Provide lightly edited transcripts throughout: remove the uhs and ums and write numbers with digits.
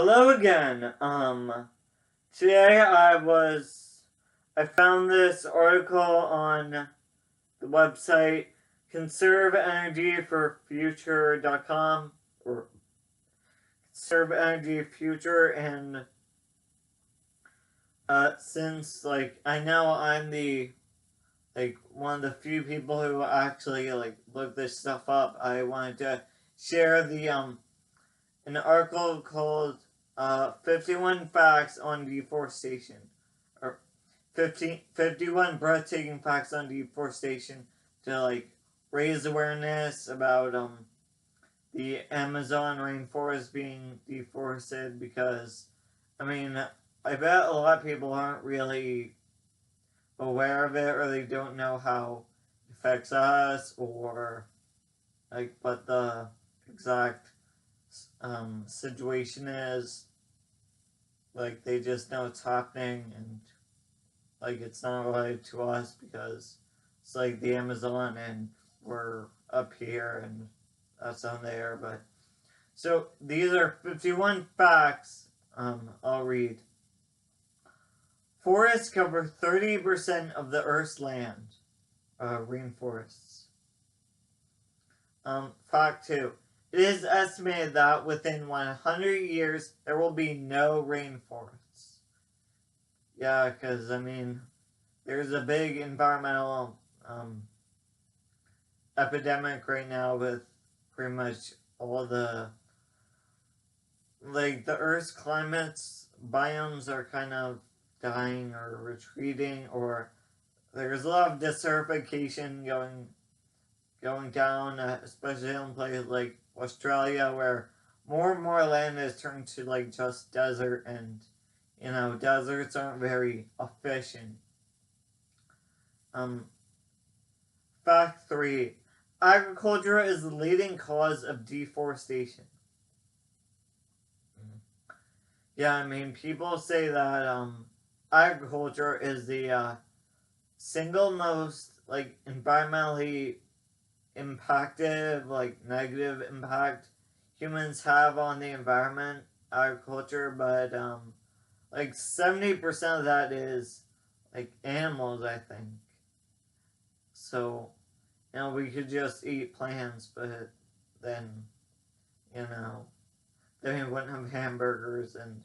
Hello again. Today I found this article on the website conserveenergyforfuture.com or Conserve Energy Future, and since I know I'm the one of the few people who actually look this stuff up, I wanted to share the an article called 51 Facts on Deforestation, or 51 Breathtaking Facts on Deforestation, to raise awareness about the Amazon rainforest being deforested, because I mean, I bet a lot of people aren't really aware of it, or they don't know how it affects us, or what the exact situation is. They just know it's happening, and it's not related to us because it's the Amazon and we're up here and that's down there. But so these are 51 facts. I'll read. Forests cover 30% of the Earth's land. Rainforests. Fact 2. It is estimated that within 100 years there will be no rainforests. Yeah, because I mean, there's a big environmental epidemic right now with pretty much all the the Earth's climates, biomes are kind of dying or retreating, or there's a lot of desertification going down, especially in places like Australia, where more and more land is turned to just desert, and deserts aren't very efficient. Fact 3. Agriculture is the leading cause of deforestation. Yeah, I mean, people say that agriculture is the single most environmentally impacted, negative impact humans have on the environment, agriculture, but 70% of that is animals, I think. So we could just eat plants, but then then we wouldn't have hamburgers, and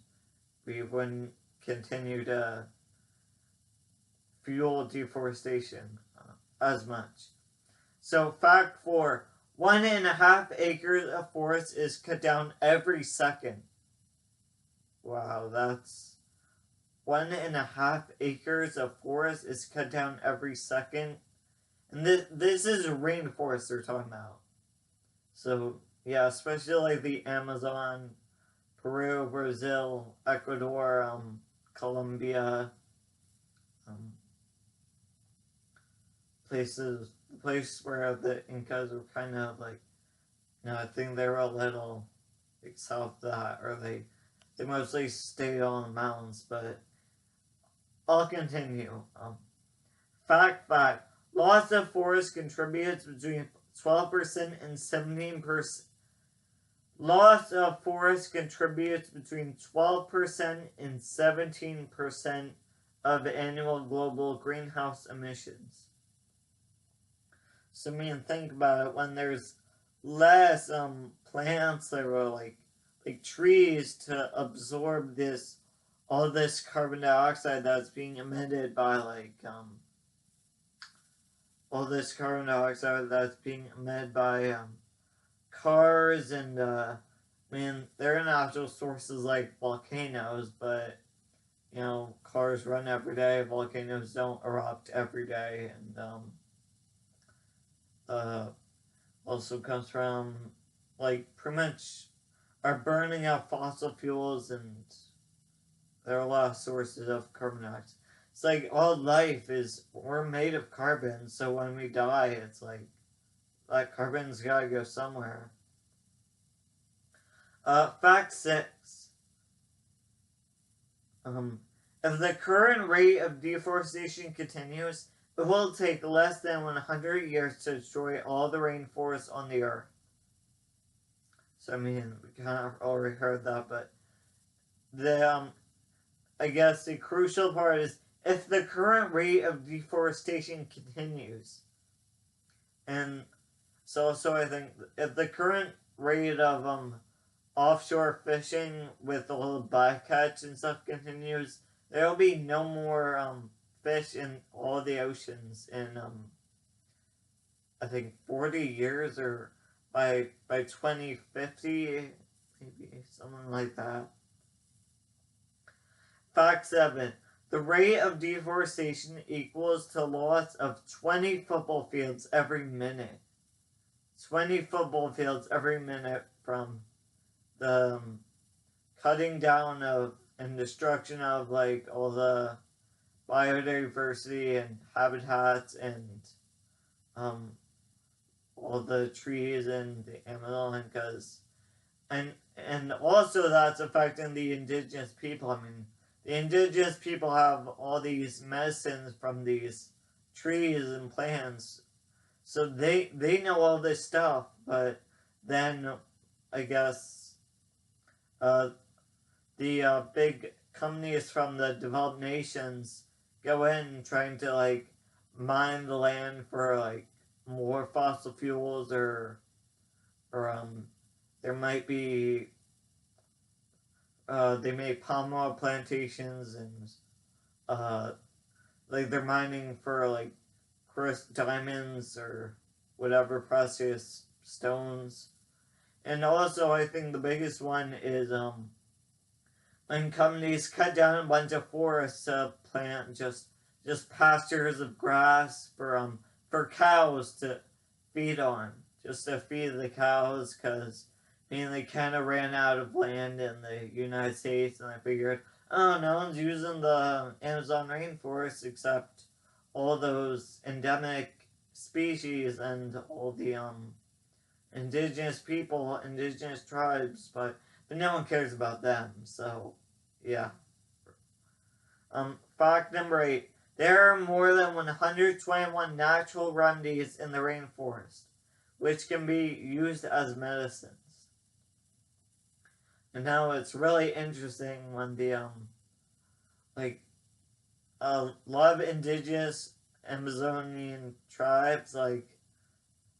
we wouldn't continue to fuel deforestation as much. So fact 4. 1.5 acres of forest is cut down every second. Wow, that's 1.5 acres of forest is cut down every second. And this is rainforest they're talking about. So yeah, especially the Amazon, Peru, Brazil, Ecuador, Colombia, place where the Incas were kind of I think they were a little south of that, or they mostly stayed on the mountains. But I'll continue. Fact. Loss of forest contributes between 12% and 17%. Loss of forest contributes between 12% and 17% of annual global greenhouse emissions. So I mean, think about it. When there's less plants that were like trees to absorb all this carbon dioxide that's being emitted by all this carbon dioxide that's being emitted by cars, and I mean, there are natural sources like volcanoes, but cars run every day, volcanoes don't erupt every day, and also comes from pretty much are burning out fossil fuels, and there are a lot of sources of carbon dioxide. It's all life we're made of carbon, so when we die, it's that carbon's gotta go somewhere. Fact 6. If the current rate of deforestation continues, it will take less than 100 years to destroy all the rainforests on the Earth. So I mean, we kind of already heard that, but I guess the crucial part is if the current rate of deforestation continues, and so I think if the current rate of offshore fishing with all the bycatch and stuff continues, there will be no more fish in all the oceans in I think 40 years or by 2050, maybe something like that. Fact 7. The rate of deforestation equals to loss of 20 football fields every minute. 20 football fields every minute from the cutting down of and destruction of like all the biodiversity and habitats and um, all the trees in the Amazon, because and also that's affecting the indigenous people. I mean, the indigenous people have all these medicines from these trees and plants, so they know all this stuff. But then I guess the big companies from the developed nations go in trying to like mine the land for like more fossil fuels, or there might be they make palm oil plantations, and like they're mining for like diamonds or whatever precious stones. And also I think the biggest one is when companies cut down a bunch of forests to plant just pastures of grass for cows to feed on, just to feed the cows, because I mean they kind of ran out of land in the United States, and I figured, oh, no one's using the Amazon rainforest except all those endemic species and all the indigenous people, indigenous tribes, but no one cares about them. So yeah. Fact number 8. There are more than 121 natural remedies in the rainforest, which can be used as medicines. And now it's really interesting when the like a lot of indigenous Amazonian tribes, like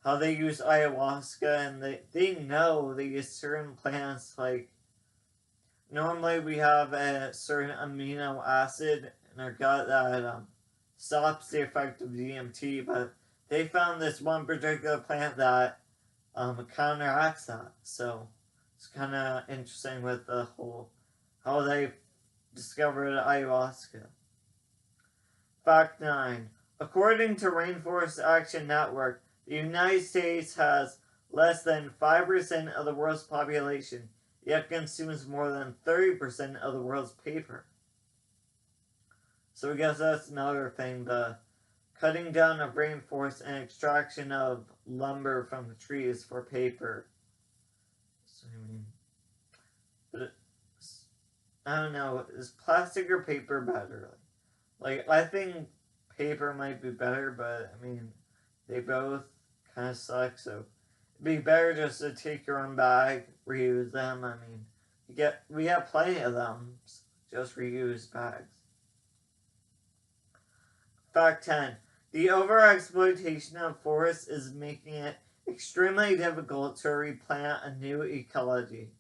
how they use ayahuasca, and they know they use certain plants. Like normally we have a certain amino acid in our gut that stops the effect of DMT, but they found this one particular plant that counteracts that. So it's kind of interesting with the whole how they discovered ayahuasca. Fact 9. According to Rainforest Action Network, the United States has less than 5% of the world's population, yet consumes more than 30% of the world's paper. So I guess that's another thing, the cutting down of rainforests and extraction of lumber from the trees for paper. So, I mean, but I don't know, is plastic or paper better? Like, I think paper might be better, but I mean, they both kind of suck, so it'd be better just to take your own bag, reuse them. I mean, we have plenty of them, just reuse bags. Fact 10. The overexploitation of forests is making it extremely difficult to replant a new ecology.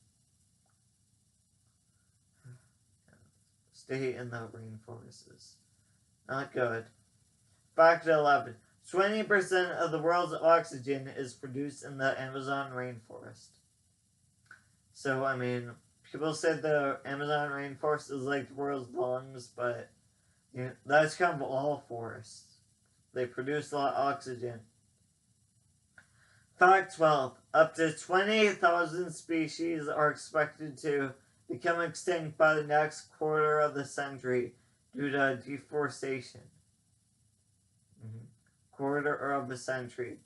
Stay in the rainforests. Not good. Fact 11. 20% of the world's oxygen is produced in the Amazon rainforest. So, I mean, people say the Amazon rainforest is like the world's lungs, but you know, that's kind of all forests. They produce a lot of oxygen. Fact 12. Up to 28,000 species are expected to become extinct by the next quarter of the century due to deforestation. Quarter of a century.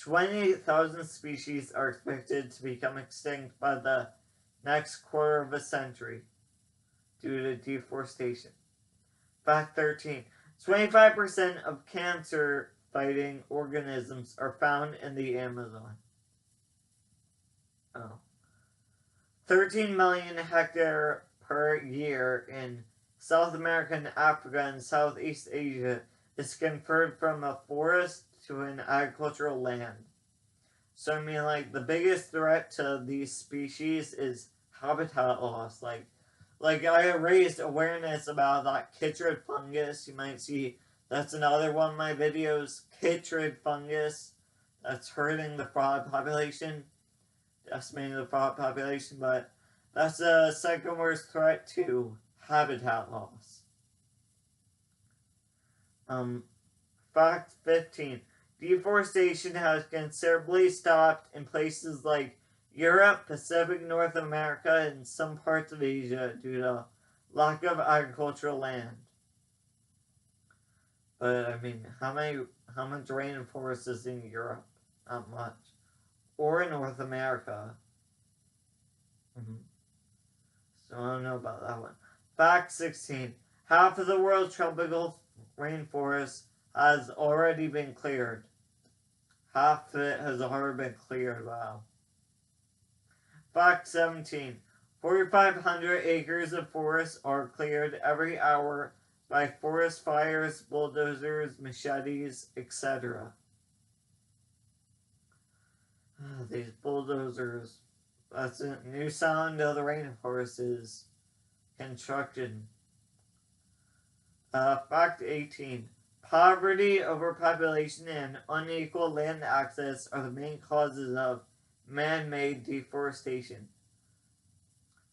28,000 species are expected to become extinct by the next quarter of a century due to deforestation. Fact 13. 25% of cancer-fighting organisms are found in the Amazon. 13 million hectare per year in South America and Africa and Southeast Asia is conferred from a forest to an agricultural land. So I mean, like, the biggest threat to these species is habitat loss. Like I raised awareness about that chytrid fungus. You might see that's another one of my videos. Chytrid fungus that's hurting the frog population, decimating the frog population. But that's the second worst threat to habitat loss. Fact 15. Deforestation has considerably stopped in places like Europe, Pacific North America, and some parts of Asia due to lack of agricultural land. But I mean, how much rainforest is in Europe? Not much. Or in North America. So I don't know about that one. Fact 16. Half of the world's tropical rainforest has already been cleared. Half of it has already been cleared. Wow. Fact 17. 4,500 acres of forest are cleared every hour by forest fires, bulldozers, machetes, etc. These bulldozers. That's a new sound of the rainforest is construction. Fact 18. Poverty, overpopulation, and unequal land access are the main causes of man-made deforestation.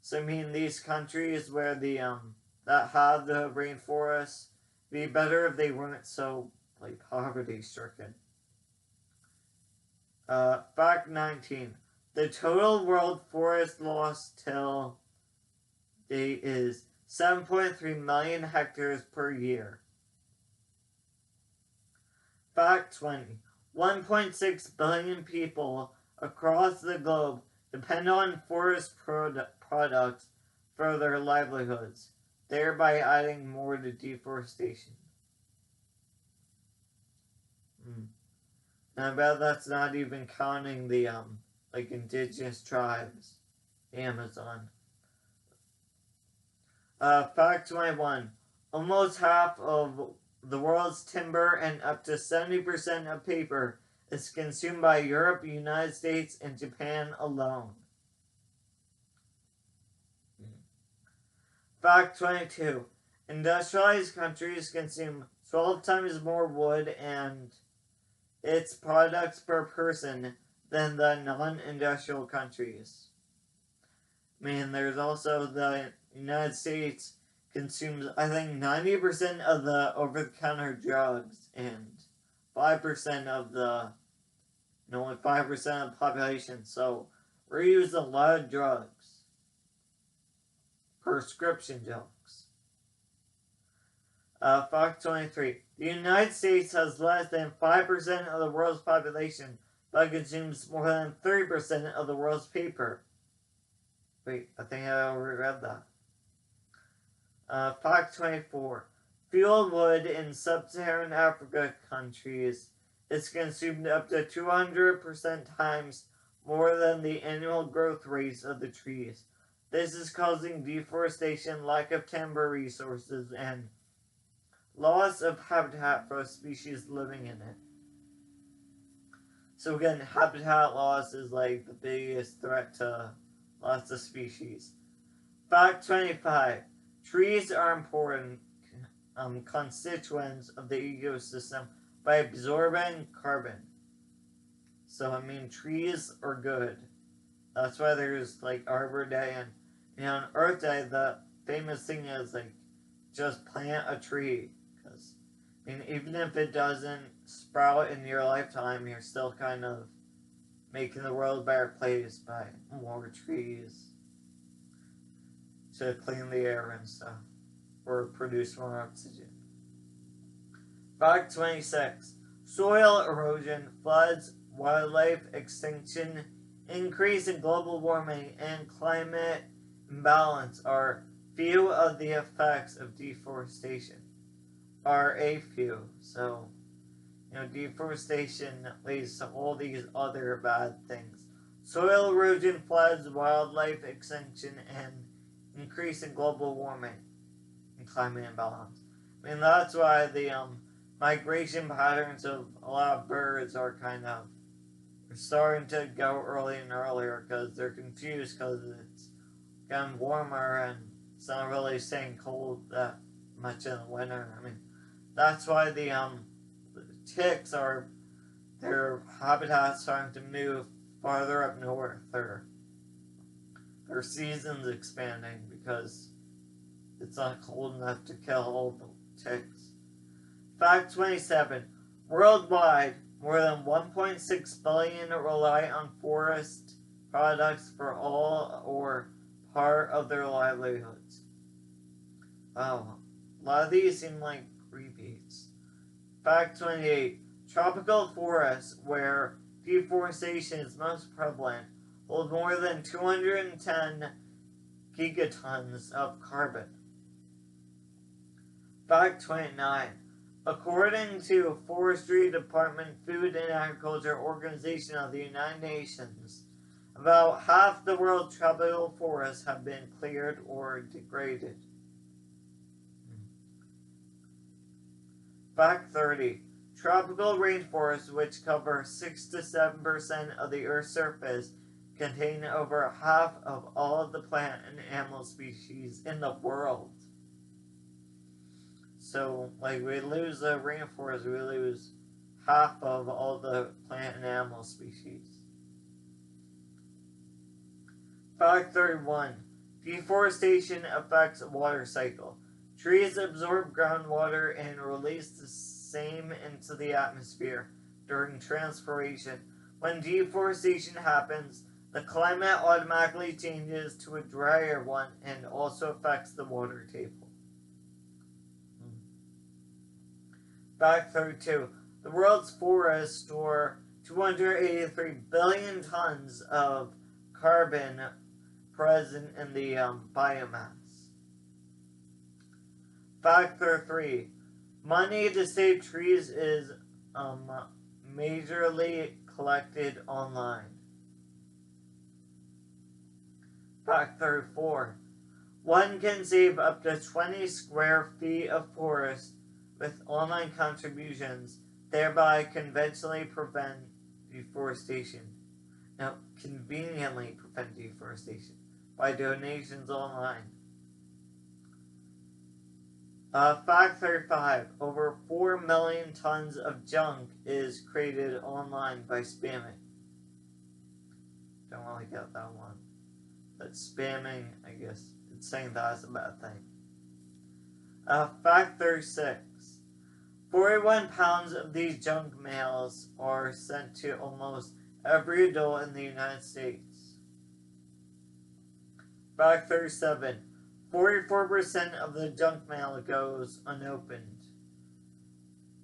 So I mean, these countries where the that have the rainforests, it'd be better if they weren't so like poverty stricken. Fact 19. The total world forest loss till date is 7.3 million hectares per year. Fact 20. 1.6 billion people across the globe depend on forest products for their livelihoods, thereby adding more to deforestation. And I bet that's not even counting the like indigenous tribes, the Amazon. Fact 21. Almost half of the world's timber and up to 70% of paper is consumed by Europe, United States, and Japan alone. Fact 22. Industrialized countries consume 12 times more wood and its products per person than the non-industrial countries. I mean, there's also the United States consumes, I think, 90% of the over-the-counter drugs and 5% of the, only 5% of the population. So we're using a lot of drugs. Prescription drugs. Fact 23. The United States has less than 5% of the world's population, but consumes more than 30% of the world's paper. Wait, I think I already read that. Fact 24. Fuel wood in sub-Saharan Africa countries is consumed up to 200% times more than the annual growth rates of the trees. This is causing deforestation, lack of timber resources, and loss of habitat for species living in it. So again, habitat loss is like the biggest threat to lots of species. Fact 25. Trees are important constituents of the ecosystem by absorbing carbon. So I mean, trees are good. That's why there's like Arbor Day and on Earth Day the famous thing is like just plant a tree, because I mean, even if it doesn't sprout in your lifetime, you're still kind of making the world a better place by more trees to clean the air and stuff, or produce more oxygen. Fact 26. Soil erosion, floods, wildlife extinction, increase in global warming, and climate imbalance are few of the effects of deforestation. Are a few. So, deforestation leads to all these other bad things. Soil erosion, floods, wildlife extinction, and increase in global warming and climate imbalance. I mean, that's why the migration patterns of a lot of birds are kind of starting to go early and earlier because they're confused because it's getting warmer and it's not really staying cold that much in the winter. I mean, that's why the ticks are, their habitats starting to move farther up north. Their season's expanding because it's not cold enough to kill all the ticks. Fact 27. Worldwide, more than 1.6 billion rely on forest products for all or part of their livelihoods. Wow, a lot of these seem like repeats. Fact 28. Tropical forests, where deforestation is most prevalent, hold more than 210 gigatons of carbon. Fact 29. According to Forestry Department Food and Agriculture Organization of the United Nations, about half the world's tropical forests have been cleared or degraded. Fact 30. Tropical rainforests, which cover 6 to 7% of the Earth's surface, contain over half of all of the plant and animal species in the world. So, like, we lose the rainforest, we lose half of all the plant and animal species. Fact 31. Deforestation affects the water cycle. Trees absorb groundwater and release the same into the atmosphere during transpiration. When deforestation happens, the climate automatically changes to a drier one and also affects the water table. Fact 32. The world's forests store 283 billion tons of carbon present in the biomass. Fact 33. Money to save trees is majorly collected online. Fact 34. One can save up to 20 square feet of forest with online contributions, thereby conventionally prevent deforestation. Now, conveniently prevent deforestation by donations online. Fact 35. Over 4 million tons of junk is created online by spamming. Don't really get that one. But spamming, I guess, it's saying that's a bad thing. Fact 36. 41 pounds of these junk mails are sent to almost every adult in the United States. Fact 37. 44% of the junk mail goes unopened.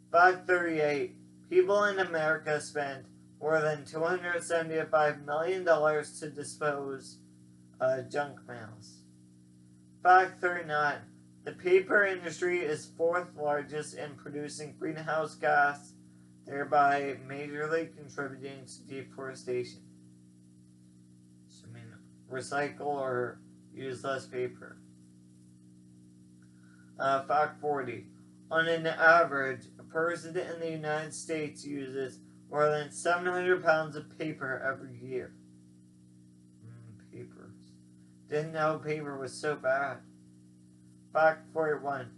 Fact 38. People in America spend more than $275 million to dispose junk mails. Fact 39. The paper industry is fourth largest in producing greenhouse gas, thereby majorly contributing to deforestation. So, I mean, recycle or use less paper. Fact 40. On an average, a person in the United States uses more than 700 pounds of paper every year. Papers. Didn't know paper was so bad. Fact 41.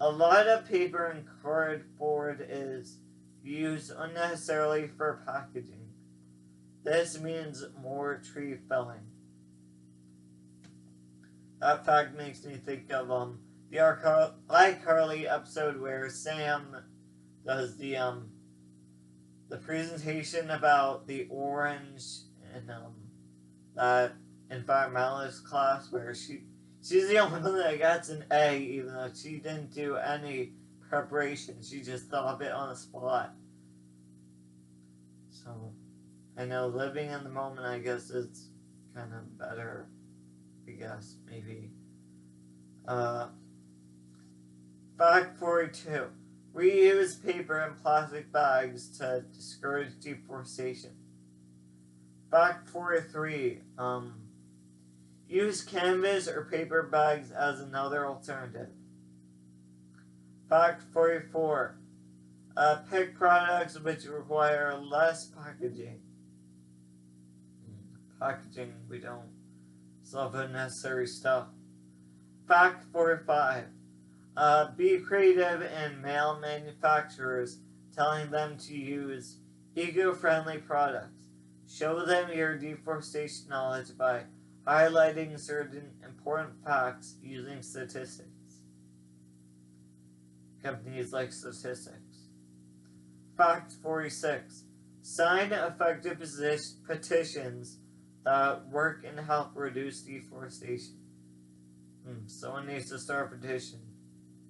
A lot of paper and cardboard is used unnecessarily for packaging. This means more tree felling. That fact makes me think of the iCarly episode where Sam does the presentation about the orange and that environmentalist class where she's the only one that gets an A, even though she didn't do any preparation. She just thought of it on the spot. So, I know living in the moment, I guess, is kind of better. I guess, maybe. Fact 42. Reuse paper and plastic bags to discourage deforestation. Fact 43. Use canvas or paper bags as another alternative. Fact 44. Pick products which require less packaging. Packaging, we don't. It's all the unnecessary stuff. Fact 45. Be creative in mail manufacturers, telling them to use eco-friendly products. Show them your deforestation knowledge by highlighting certain important facts using statistics. Companies like statistics. Fact 46. Sign effective petitions that work and help reduce deforestation. Someone needs to start a petition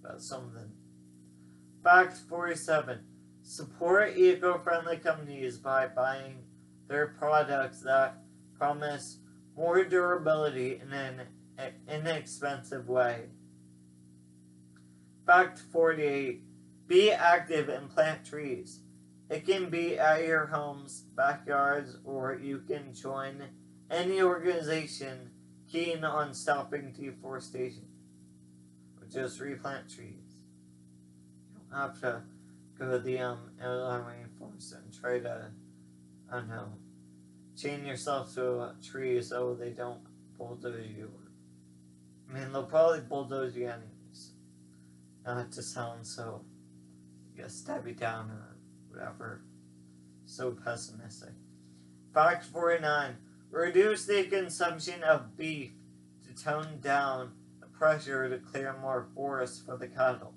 about something. Fact 47. Support eco-friendly companies by buying their products that promise more durability in an inexpensive way. Fact 48. Be active and plant trees. It can be at your homes, backyards, or you can join any organization keen on stopping deforestation. Or just replant trees. You don't have to go to the Amazon rainforest and try to, I don't know, chain yourself to a tree so they don't bulldoze you. I mean, they'll probably bulldoze you anyways. Not to sound so, I guess, stabby down or whatever. So pessimistic. Fact 49. Reduce the consumption of beef to tone down the pressure to clear more forests for the cattle.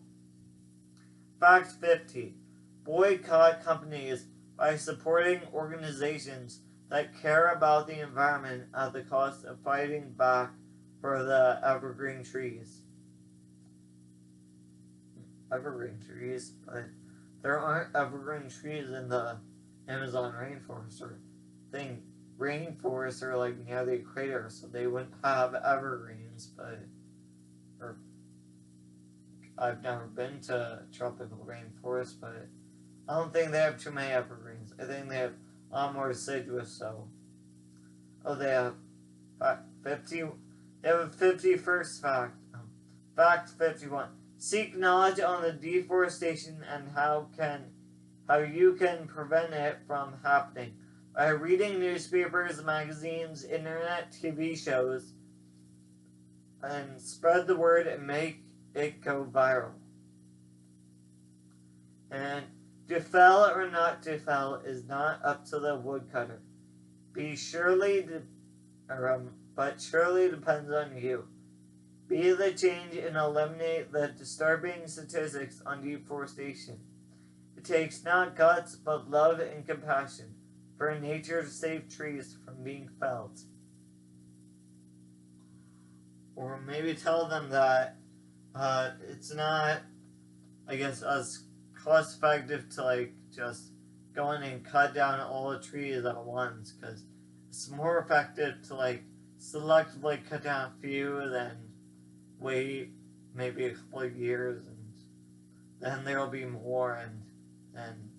Fact 50. Boycott companies by supporting organizations that care about the environment at the cost of fighting back for the evergreen trees. Evergreen trees, but there aren't evergreen trees in the Amazon rainforest or thing. Rainforests are like near the equator, so they wouldn't have evergreens, but I've never been to tropical rainforest, but I don't think they have too many evergreens. I think they have a lot more deciduous, so. Oh, they have 50. They have a 51st fact. Fact 51. Seek knowledge on the deforestation and how you can prevent it from happening by reading newspapers, magazines, internet, TV shows, and spread the word and make it go viral. And to fell or not to fell is not up to the woodcutter. But surely depends on you. Be the change and eliminate the disturbing statistics on deforestation. It takes not guts, but love and compassion for nature to save trees from being felled. Or maybe tell them that it's not, I guess, as cost effective to like just go in and cut down all the trees at once, because it's more effective to like selectively cut down a few than wait maybe a couple of years and then there'll be more, and then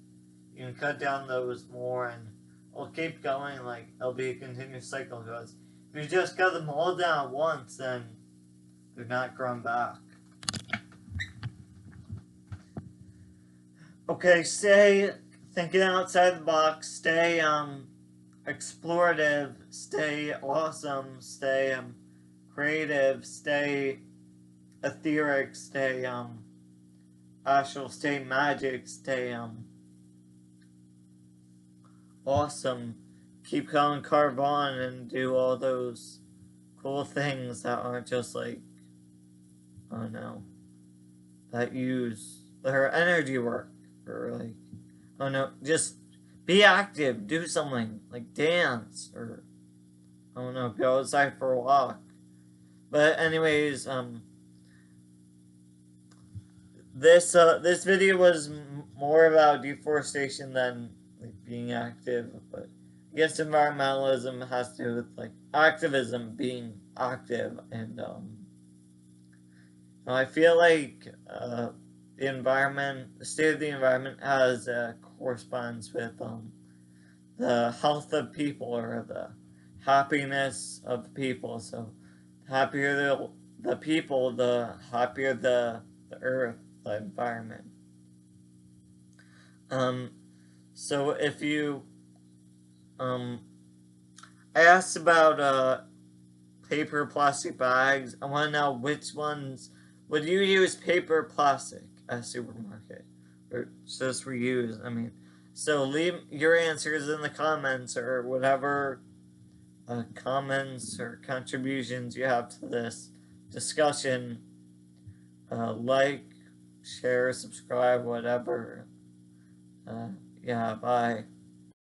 you can cut down those more and it'll keep going. Like it'll be a continuous cycle, because if you just cut them all down at once, then they're not growing back. Okay, stay thinking outside the box, stay explorative, stay awesome, stay creative, stay etheric, stay astral, stay magic, stay awesome. Keep going, carve on, and do all those cool things that aren't just like, I don't know, that are energy work, or like, I don't know, just be active, do something, like dance, or, I don't know, go outside for a walk. But anyways, this video was more about deforestation than like being active, but I guess environmentalism has to do with like activism, being active, and I feel like the state of the environment has corresponds with the health of people, or the happiness of people. So happier the people, the happier the earth, the environment. Um, so if you, um, I asked about paper plastic bags. I want to know which ones would you use paper plastic at a supermarket or just reuse. I mean, so leave your answers in the comments or whatever comments or contributions you have to this discussion. Like, share, subscribe, whatever. Yeah, bye.